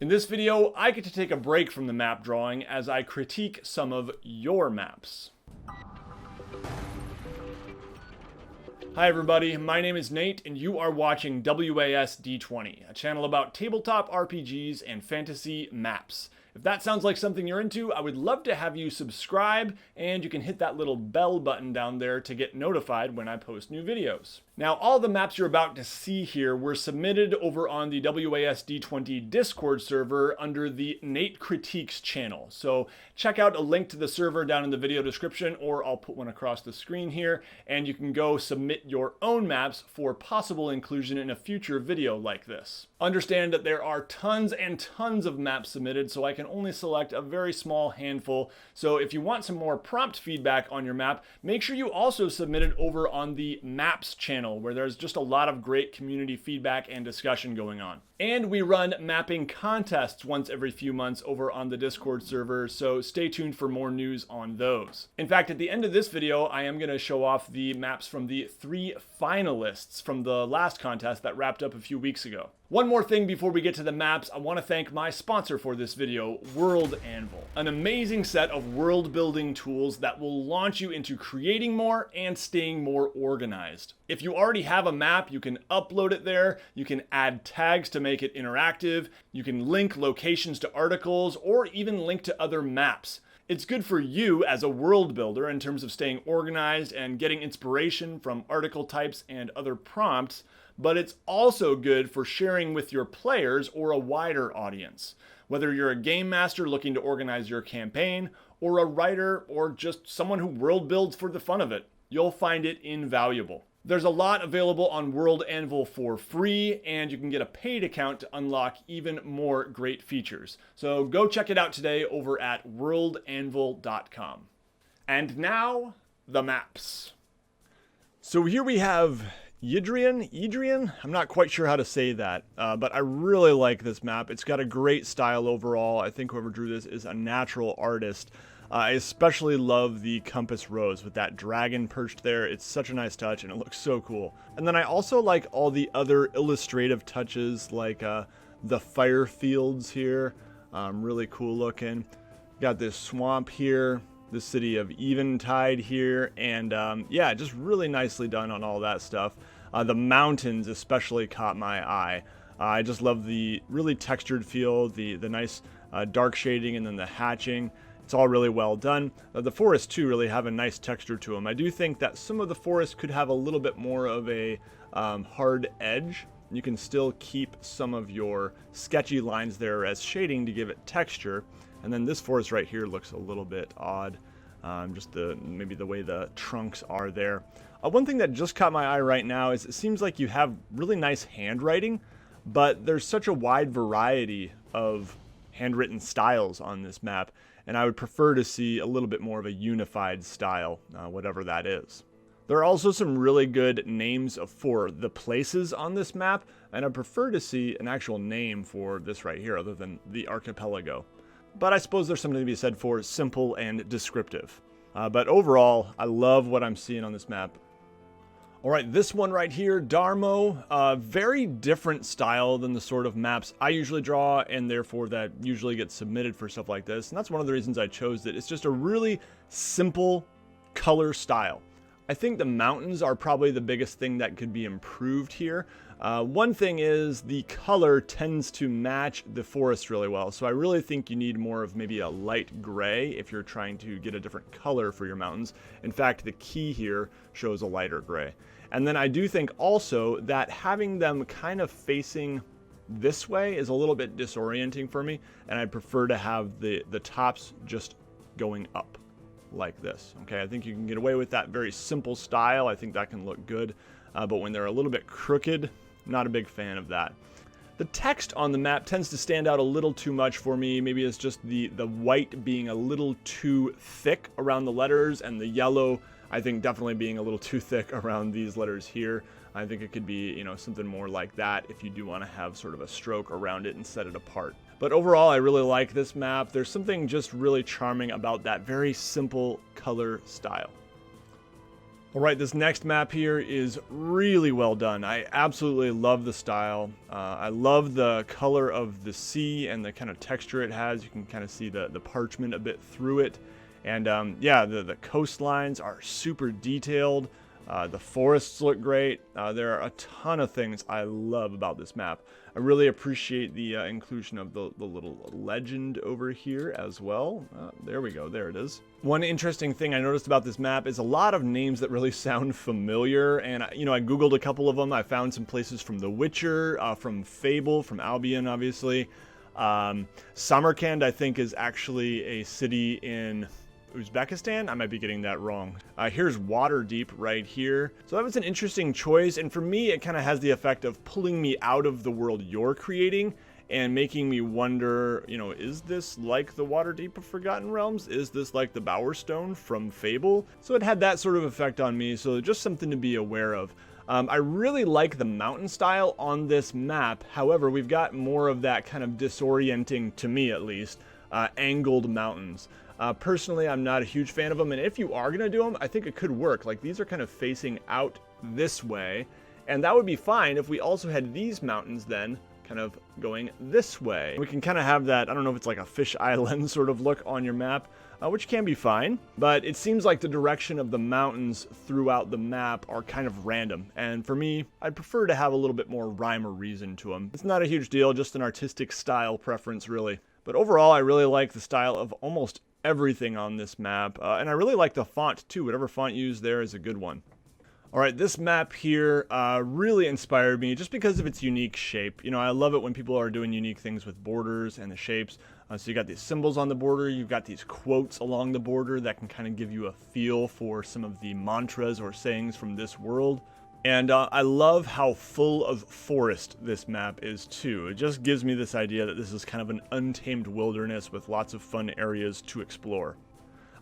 In this video, I get to take a break from the map drawing as I critique some of your maps. Hi everybody, my name is Nate and you are watching WASD20, a channel about tabletop RPGs and fantasy maps. If that sounds like something you're into, I would love to have you subscribe, and you can hit that little bell button down there to get notified when I post new videos. Now, all the maps you're about to see here were submitted over on the WASD20 Discord server under the Nate Critiques channel. So check out a link to the server down in the video description, or I'll put one across the screen here, and you can go submit your own maps for possible inclusion in a future video like this. Understand that there are tons and tons of maps submitted, so I can only select a very small handful. So if you want some more prompt feedback on your map, make sure you also submit it over on the Maps channel, where there's just a lot of great community feedback and discussion going on. And we run mapping contests once every few months over on the Discord server, so stay tuned for more news on those. In fact, at the end of this video, I am going to show off the maps from the 3 finalists from the last contest that wrapped up a few weeks ago. One more thing before we get to the maps, I want to thank my sponsor for this video, World Anvil. An amazing set of world building tools that will launch you into creating more and staying more organized. If you already have a map, you can upload it there, you can add tags to make it interactive, you can link locations to articles, or even link to other maps. It's good for you as a world builder in terms of staying organized and getting inspiration from article types and other prompts, but it's also good for sharing with your players or a wider audience. Whether you're a game master looking to organize your campaign, or a writer, or just someone who world builds for the fun of it, you'll find it invaluable. There's a lot available on World Anvil for free, and you can get a paid account to unlock even more great features. So go check it out today over at worldanvil.com. And now, the maps. So here we have Yidrian? I'm not quite sure how to say that, but I really like this map. It's got a great style overall. I think whoever drew this is a natural artist. I especially love the compass rose with that dragon perched there. It's such a nice touch and it looks so cool. And then I also like all the other illustrative touches, like the fire fields here. Really cool looking. Got this swamp here, the city of Eventide here, and yeah, just really nicely done on all that stuff. The mountains especially caught my eye. I just love the really textured feel, the nice dark shading, and then the hatching. It's all really well done. The forests too really have a nice texture to them. I do think that some of the forests could have a little bit more of a hard edge. You can still keep some of your sketchy lines there as shading to give it texture. And then this forest right here looks a little bit odd. Just maybe the way the trunks are there. One thing that just caught my eye right now is it seems like you have really nice handwriting, but there's such a wide variety of handwritten styles on this map, and I would prefer to see a little bit more of a unified style, whatever that is. There are also some really good names for the places on this map, and I prefer to see an actual name for this right here other than the archipelago. But I suppose there's something to be said for simple and descriptive. But overall, I love what I'm seeing on this map. Alright, this one right here, Darmo, very different style than the sort of maps I usually draw, and therefore that usually gets submitted for stuff like this. And that's one of the reasons I chose it. It's just a really simple color style. I think the mountains are probably the biggest thing that could be improved here. One thing is the color tends to match the forest really well, so I really think you need more of maybe a light gray if you're trying to get a different color for your mountains. In fact, the key here shows a lighter gray. And then I do think also that having them kind of facing this way is a little bit disorienting for me, and I'd prefer to have the tops just going up like this. Okay, I think you can get away with that very simple style. I think that can look good, but when they're a little bit crooked, not a big fan of that. The text on the map tends to stand out a little too much for me. Maybe it's just the white being a little too thick around the letters, and the yellow, I think, definitely being a little too thick around these letters here. I think it could be, you know, something more like that if you do want to have sort of a stroke around it and set it apart. But overall, I really like this map. There's something just really charming about that very simple color style. All right, this next map here is really well done. I absolutely love the style. I love the color of the sea and the kind of texture it has. You can kind of see the parchment a bit through it. And yeah, the coastlines are super detailed. The forests look great. There are a ton of things I love about this map. I really appreciate the inclusion of the little legend over here as well. There we go, there it is. One interesting thing I noticed about this map is a lot of names that really sound familiar, and you know, I googled a couple of them. I found some places from The Witcher, from Fable, from Albion, obviously. Samarkand, I think, is actually a city in Uzbekistan? I might be getting that wrong. Here's Waterdeep right here. So that was an interesting choice, and for me, it kind of has the effect of pulling me out of the world you're creating and making me wonder, you know, is this like the Waterdeep of Forgotten Realms? Is this like the Bowerstone from Fable? So it had that sort of effect on me, so just something to be aware of. I really like the mountain style on this map. However, we've got more of that kind of disorienting, to me at least, angled mountains. Personally, I'm not a huge fan of them, and if you are going to do them, I think it could work. Like, these are kind of facing out this way, and that would be fine if we also had these mountains then kind of going this way. We can kind of have that, I don't know if it's like a fish island sort of look on your map, which can be fine, but it seems like the direction of the mountains throughout the map are kind of random, and for me, I'd prefer to have a little bit more rhyme or reason to them. It's not a huge deal, just an artistic style preference, really. But overall, I really like the style of almost everything on this map, and I really like the font too. Whatever font used there is a good one. Alright, this map here really inspired me just because of its unique shape. You know, I love it when people are doing unique things with borders and the shapes. So you got these symbols on the border, you've got these quotes along the border that can kind of give you a feel for some of the mantras or sayings from this world. And I love how full of forest this map is too. It just gives me this idea that this is kind of an untamed wilderness with lots of fun areas to explore.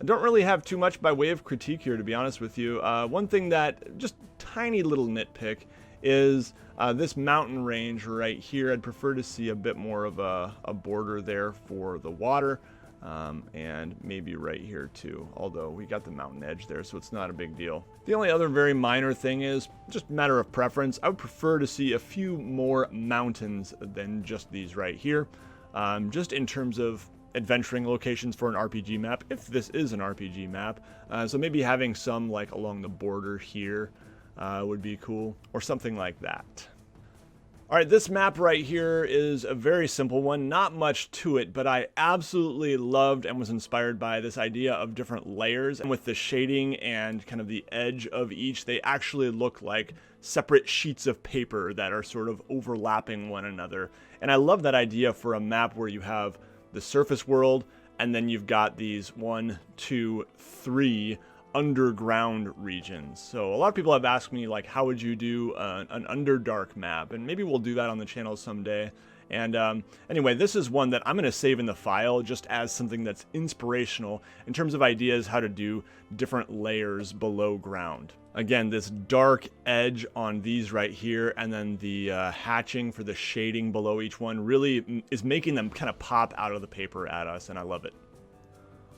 I don't really have too much by way of critique here, to be honest with you. One thing that, just tiny little nitpick, is this mountain range right here. I'd prefer to see a bit more of a border there for the water. And maybe right here too, although we got the mountain edge there, so it's not a big deal. The only other very minor thing is just a matter of preference. I would prefer to see a few more mountains than just these right here, just in terms of adventuring locations for an RPG map, if this is an RPG map. So maybe having some like along the border here would be cool, or something like that. Alright, this map right here is a very simple one, not much to it, but I absolutely loved and was inspired by this idea of different layers, and with the shading and kind of the edge of each, they actually look like separate sheets of paper that are sort of overlapping one another. And I love that idea for a map where you have the surface world, and then you've got these 1, 2, 3 underground regions. So a lot of people have asked me, like, how would you do an Underdark map? And maybe we'll do that on the channel someday. And anyway, this is one that I'm going to save in the file just as something that's inspirational in terms of ideas how to do different layers below ground. Again, this dark edge on these right here, and then the hatching for the shading below each one really is making them kind of pop out of the paper at us, and I love it.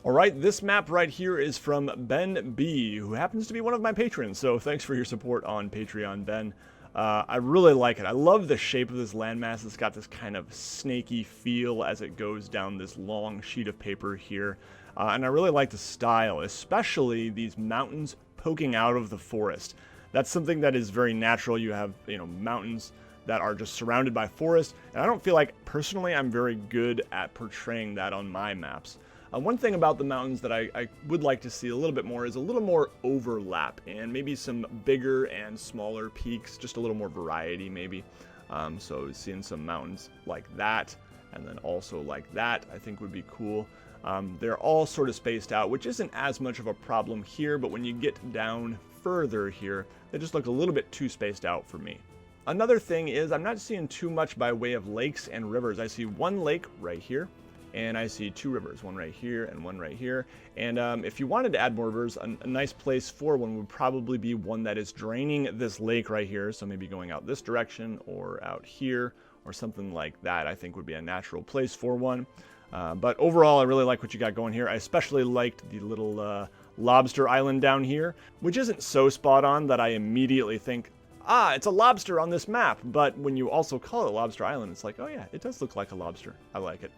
Alright, this map right here is from Ben B, who happens to be one of my patrons, so thanks for your support on Patreon, Ben. I really like it. I love the shape of this landmass. It's got this kind of snaky feel as it goes down this long sheet of paper here. And I really like the style, especially these mountains poking out of the forest. That's something that is very natural. You have, you know, mountains that are just surrounded by forest, and I don't feel like, personally, I'm very good at portraying that on my maps. One thing about the mountains that I would like to see a little bit more is a little more overlap, and maybe some bigger and smaller peaks, just a little more variety maybe. So seeing some mountains like that, and then also like that, I think would be cool. They're all sort of spaced out, which isn't as much of a problem here, but when you get down further here, they just look a little bit too spaced out for me. Another thing is I'm not seeing too much by way of lakes and rivers. I see one lake right here, and I see 2 rivers, one right here and one right here. And if you wanted to add more rivers, a nice place for one would probably be one that is draining this lake right here. So maybe going out this direction or out here or something like that, I think would be a natural place for one. But overall, I really like what you got going here. I especially liked the little Lobster Island down here, which isn't so spot on that I immediately think, it's a lobster on this map. But when you also call it Lobster Island, it's like, oh yeah, it does look like a lobster. I like it.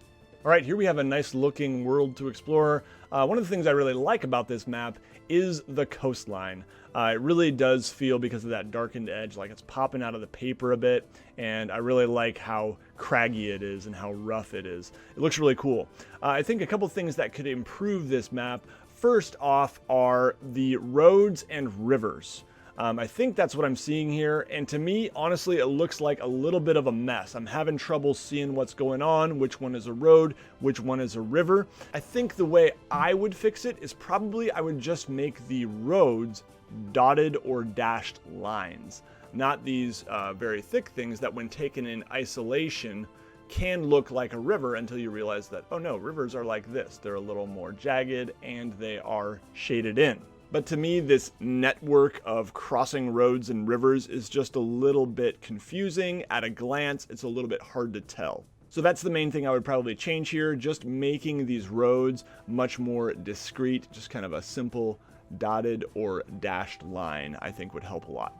All right, here we have a nice looking world to explore. One of the things I really like about this map is the coastline. It really does feel, because of that darkened edge, like it's popping out of the paper a bit, and I really like how craggy it is and how rough it is. It looks really cool. I think a couple things that could improve this map, first off, are the roads and rivers. I think that's what I'm seeing here, and to me, honestly, it looks like a little bit of a mess. I'm having trouble seeing what's going on, which one is a road, which one is a river. I think the way I would fix it is probably I would just make the roads dotted or dashed lines, not these very thick things that when taken in isolation can look like a river until you realize that, oh no, rivers are like this. They're a little more jagged and they are shaded in. But to me, this network of crossing roads and rivers is just a little bit confusing. At a glance, it's a little bit hard to tell. So that's the main thing I would probably change here, just making these roads much more discrete, just kind of a simple dotted or dashed line, I think would help a lot.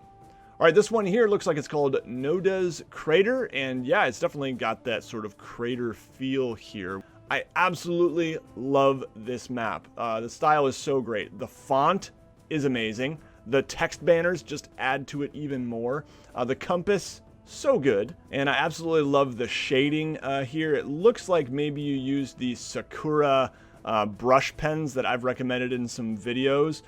All right, this one here looks like it's called Noda's Crater, and yeah, it's definitely got that sort of crater feel here. I absolutely love this map. The style is so great. The font is amazing. The text banners just add to it even more. The compass, so good. And I absolutely love the shading here. It looks like maybe you used the Sakura brush pens that I've recommended in some videos,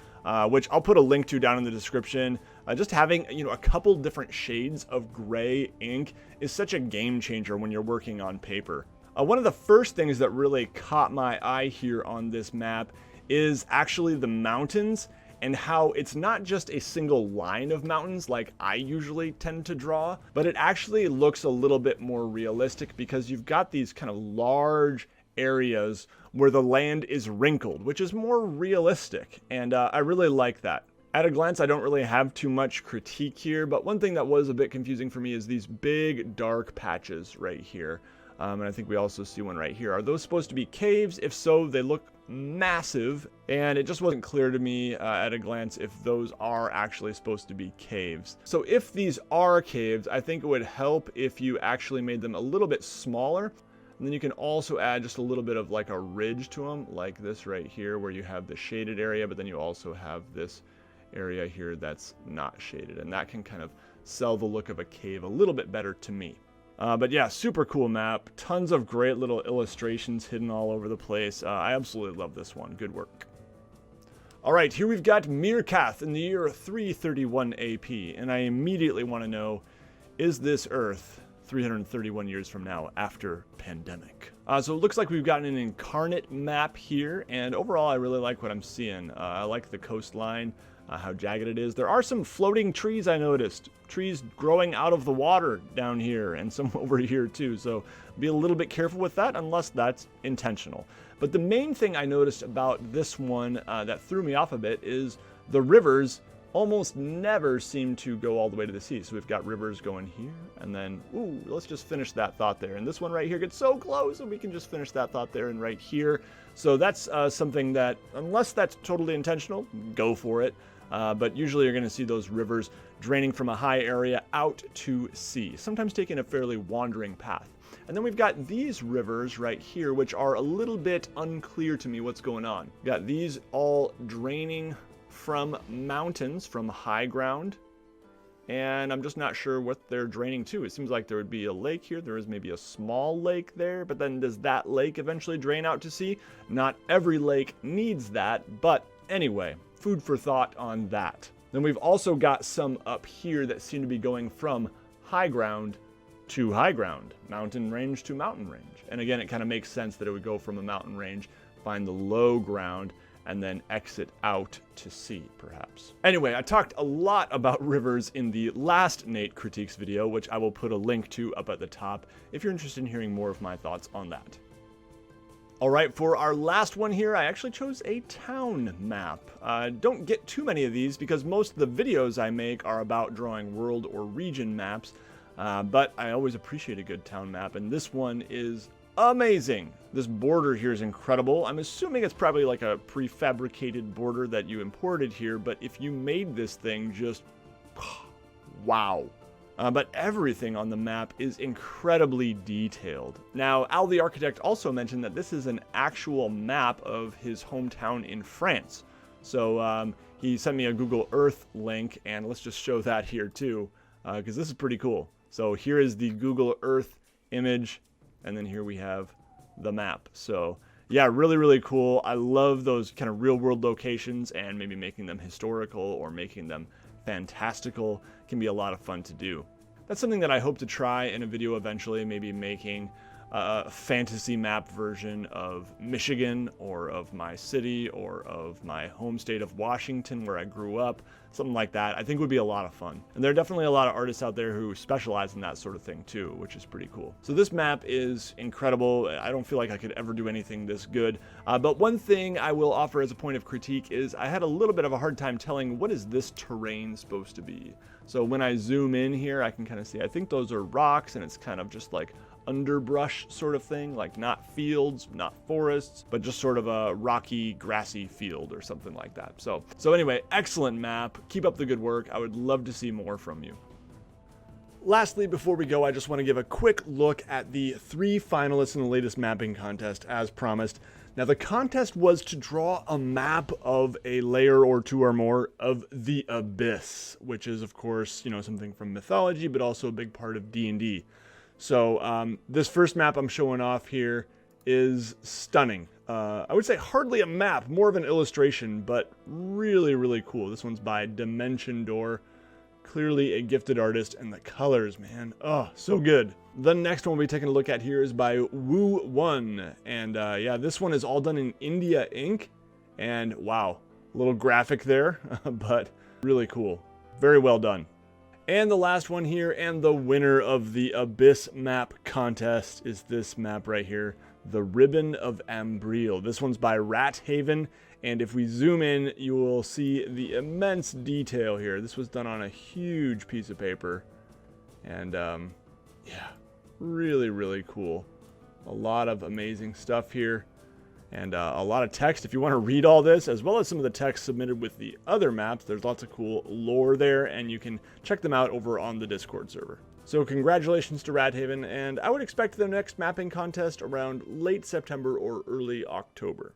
which I'll put a link to down in the description. Just having, a couple different shades of gray ink is such a game changer when you're working on paper. One of the first things that really caught my eye here on this map is actually the mountains, and how it's not just a single line of mountains like I usually tend to draw, but it actually looks a little bit more realistic because you've got these kind of large areas where the land is wrinkled, which is more realistic, and I really like that. At a glance, I don't really have too much critique here, but one thing that was a bit confusing for me is these big dark patches right here. And I think we also see one right here. Are those supposed to be caves? If so, they look massive, and it just wasn't clear to me at a glance if those are actually supposed to be caves. So if these are caves, I think it would help if you actually made them a little bit smaller, and then you can also add just a little bit of like a ridge to them, like this right here, where you have the shaded area, but then you also have this area here that's not shaded, and that can kind of sell the look of a cave a little bit better to me. But yeah, super cool map. Tons of great little illustrations hidden all over the place. I absolutely love this one. Good work. All right, here we've got Mirkath in the year 331 AP, and I immediately want to know, is this Earth 331 years from now after pandemic? So it looks like we've gotten an incarnate map here, and overall I really like what I'm seeing. I like the coastline. How jagged it is. There are some floating trees I noticed. Trees growing out of the water down here and some over here too. So be a little bit careful with that unless that's intentional. But the main thing I noticed about this one that threw me off a bit is the rivers almost never seem to go all the way to the sea. So we've got rivers going here and then, ooh, let's just finish that thought there. And this one right here gets so close and we can just finish that thought there and right here. So that's something that, unless that's totally intentional, go for it. But usually you're going to see those rivers draining from a high area out to sea, sometimes taking a fairly wandering path. And then we've got these rivers right here, which are a little bit unclear to me what's going on. We've got these all draining from mountains, from high ground, and I'm just not sure what they're draining to. It seems like there would be a lake here. There is maybe a small lake there, but then does that lake eventually drain out to sea? Not every lake needs that, but anyway, food for thought on that. Then we've also got some up here that seem to be going from high ground to high ground, mountain range to mountain range. And again, it kind of makes sense that it would go from a mountain range, find the low ground, and then exit out to sea, perhaps. Anyway, I talked a lot about rivers in the last Nate Critiques video, which I will put a link to up at the top if you're interested in hearing more of my thoughts on that. All right, for our last one here, I actually chose a town map. Don't get too many of these because most of the videos I make are about drawing world or region maps, but I always appreciate a good town map, and this one is amazing. This border here is incredible. I'm assuming it's probably like a prefabricated border that you imported here, but if you made this thing, just wow. But everything on the map is incredibly detailed. Now, Al the architect also mentioned that this is an actual map of his hometown in France. So he sent me a Google Earth link, and let's just show that here too, because this is pretty cool. So here is the Google Earth image, and then here we have the map. So yeah, really, really cool. I love those kind of real world locations, and maybe making them historical or making them fantastical can be a lot of fun to do. That's something that I hope to try in a video eventually, maybe making a fantasy map version of Michigan or of my city or of my home state of Washington where I grew up, something like that. I think would be a lot of fun. And there are definitely a lot of artists out there who specialize in that sort of thing too, which is pretty cool. So this map is incredible. I don't feel like I could ever do anything this good. But one thing I will offer as a point of critique is I had a little bit of a hard time telling what is this terrain supposed to be. So when I zoom in here, I can kind of see, I think those are rocks, and it's kind of just like underbrush sort of thing, like not fields, not forests, but just sort of a rocky, grassy field or something like that. So anyway, excellent map. Keep up the good work. I would love to see more from you. Lastly, before we go, I just want to give a quick look at the 3 finalists in the latest mapping contest, as promised. Now, the contest was to draw a map of a layer or 2 or more of the Abyss, which is, of course, you know, something from mythology, but also a big part of D&D. So this first map I'm showing off here is stunning. I would say hardly a map, more of an illustration, but really, really cool. This one's by Dimension Door. Clearly a gifted artist, and the colors, man, oh, so good. The next one we'll be taking a look at here is by Woo1, and yeah, this one is all done in India ink, and wow, a little graphic there, but really cool. Very well done. And the last one here, and the winner of the Abyss map contest, is this map right here, the Ribbon of Ambriel. This one's by Rat Haven, and if we zoom in, you will see the immense detail here. This was done on a huge piece of paper, and yeah, really, really cool. A lot of amazing stuff here, and a lot of text. If you want to read all this, as well as some of the text submitted with the other maps, there's lots of cool lore there, and you can check them out over on the Discord server. So congratulations to Radhaven, and I would expect the next mapping contest around late September or early October.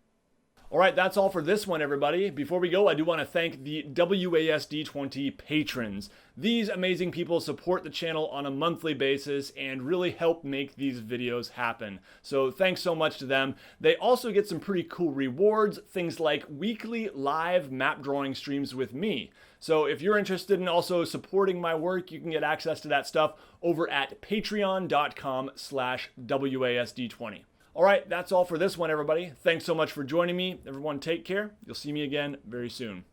All right, that's all for this one, everybody. Before we go, I do want to thank the WASD20 patrons. These amazing people support the channel on a monthly basis and really help make these videos happen. So thanks so much to them. They also get some pretty cool rewards, things like weekly live map drawing streams with me. So if you're interested in also supporting my work, you can get access to that stuff over at patreon.com/WASD20. All right, that's all for this one, everybody. Thanks so much for joining me. Everyone, take care. You'll see me again very soon.